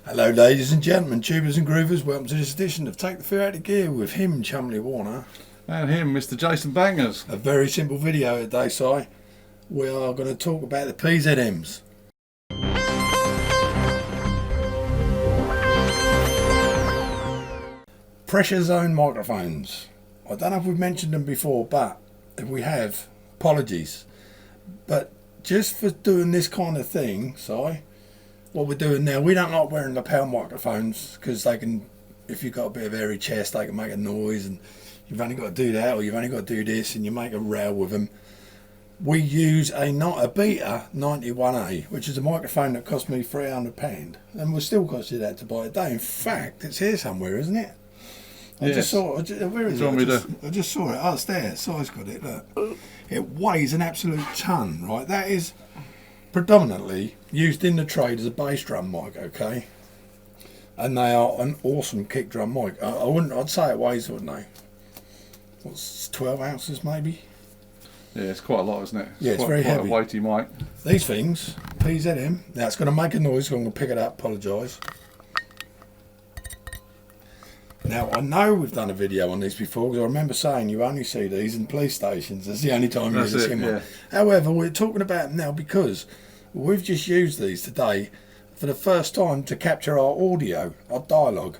Hello ladies and gentlemen, tubers and groovers, welcome to this edition of Take the Fear Out of Gear with him, Chumley Warner. And him, Mr. Jason Bangers. A very simple video today, Si. We are going to talk about the PZMs. Pressure zone microphones. I don't know if we've mentioned them before, but if we have, apologies. But just for doing this kind of thing, Si, what we're doing now, we don't like wearing lapel microphones because they can, if you've got a bit of airy chest, they can make a noise and you've only got to do that or you've only got to do this and you make a row with them. We use a Beta 91A, which is a microphone that cost me £300 and will still cost you that to buy a day. In fact, it's here somewhere, isn't it? I just saw it. Where is it? I just saw it. Oh, it's there. Si's got it. Look. It weighs an absolute ton, right? That is predominantly used in the trade as a bass drum mic, okay? And they are an awesome kick drum mic. I'd say it weighs, wouldn't they? What's 12 ounces maybe? Yeah, it's quite a lot, isn't it? Yeah, it's very heavy. Quite a weighty mic. These things, PZM. Now it's going to make a noise, so I'm going to pick it up. Apologise. Now, I know we've done a video on these before because I remember saying you only see these in police stations. That's the only time you ever see one. However, we're talking about them now because we've just used these today for the first time to capture our audio, our dialogue.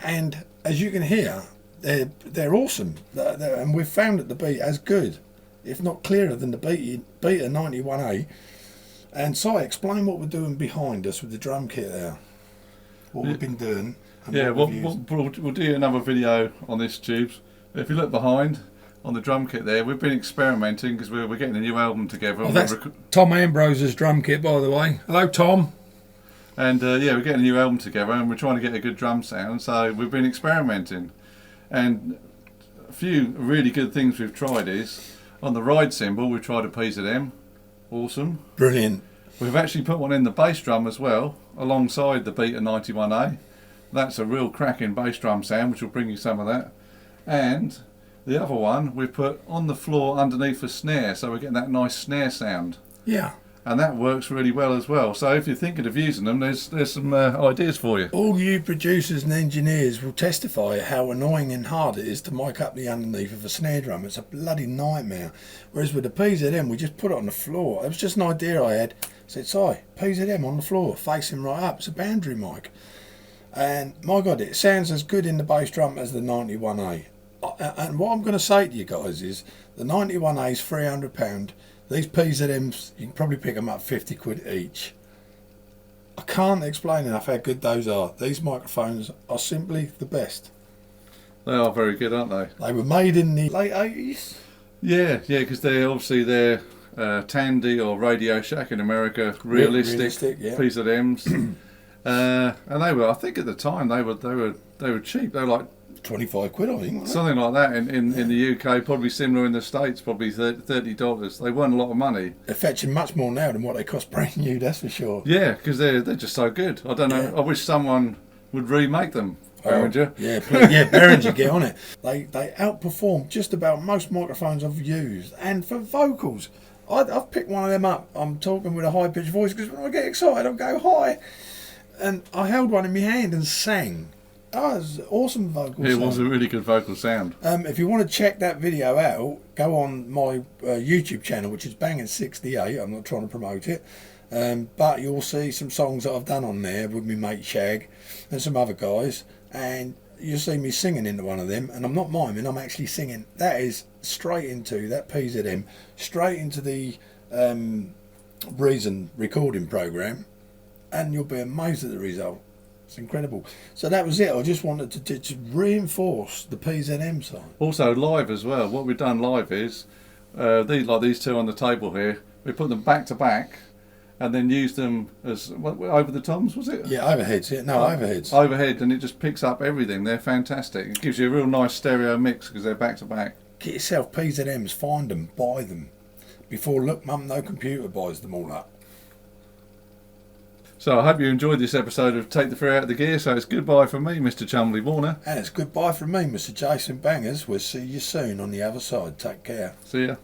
And as you can hear, they're awesome. And we've found it to be as good, if not clearer, than the Beta 91A. And Si, explain what we're doing behind us with the drum kit there. What we've been doing. Yeah, we'll do another video on this tubes. If you look behind on the drum kit there, we've been experimenting because we're getting a new album together. Oh, that's Tom Ambrose's drum kit, by the way. Hello, Tom. And yeah, we're getting a new album together and we're trying to get a good drum sound. So we've been experimenting. And a few really good things we've tried is, on the ride cymbal, we've tried a PZM. Awesome. Brilliant. We've actually put one in the bass drum as well, alongside the Beta 91A. That's a real cracking bass drum sound, which will bring you some of that. And the other one we put on the floor underneath a snare, so we're getting that nice snare sound. Yeah. And that works really well as well. So if you're thinking of using them, there's some ideas for you. All you producers and engineers will testify how annoying and hard it is to mic up the underneath of a snare drum. It's a bloody nightmare. Whereas with the PZM, we just put it on the floor. It was just an idea I had. I said, Si, PZM on the floor, facing right up. It's a boundary mic. And my God, it sounds as good in the bass drum as the 91A. And what I'm going to say to you guys is the 91A is £300. These PZMs, you can probably pick them up 50 quid each. I can't explain enough how good those are. These microphones are simply the best. They are very good, aren't they? They were made in the late 80s. Yeah, because they're Tandy or Radio Shack in America, realistic yeah. PZMs. And they were, I think at the time they were cheap. They were like 25 quid, I think. Something like that in the UK, probably similar in the States, probably $30. They weren't a lot of money. They're fetching much more now than what they cost brand new, that's for sure. Yeah, because they're just so good. I don't know. Yeah. I wish someone would remake them. Behringer. Yeah, please, yeah, Behringer, get on it. They outperform just about most microphones I've used. And for vocals, I've picked one of them up. I'm talking with a high pitched voice because when I get excited, I'll go high. And I held one in my hand and sang. Oh, it was an awesome vocal sound. It was a really good vocal sound. If you want to check that video out, go on my YouTube channel, which is Banging68. I'm not trying to promote it. But you'll see some songs that I've done on there with my mate Shag and some other guys. And you'll see me singing into one of them. And I'm not miming, I'm actually singing. That is straight into that PZM, straight into the Reason recording program. And you'll be amazed at the result. It's incredible. So that was it. I just wanted to reinforce the PZM side. Also live as well. What we've done live is these two on the table here. We put them back to back, and then used them as over the toms. Was it? Yeah, overheads. Yeah, no, overheads. Overhead, and it just picks up everything. They're fantastic. It gives you a real nice stereo mix because they're back to back. Get yourself PZMs. Find them. Buy them. Before Look Mum No Computer buys them all up. So I hope you enjoyed this episode of Take the Fear Out of the Gear. So it's goodbye from me, Mr. Chumley Warner. And it's goodbye from me, Mr. Jason Bangers. We'll see you soon on the other side. Take care. See ya.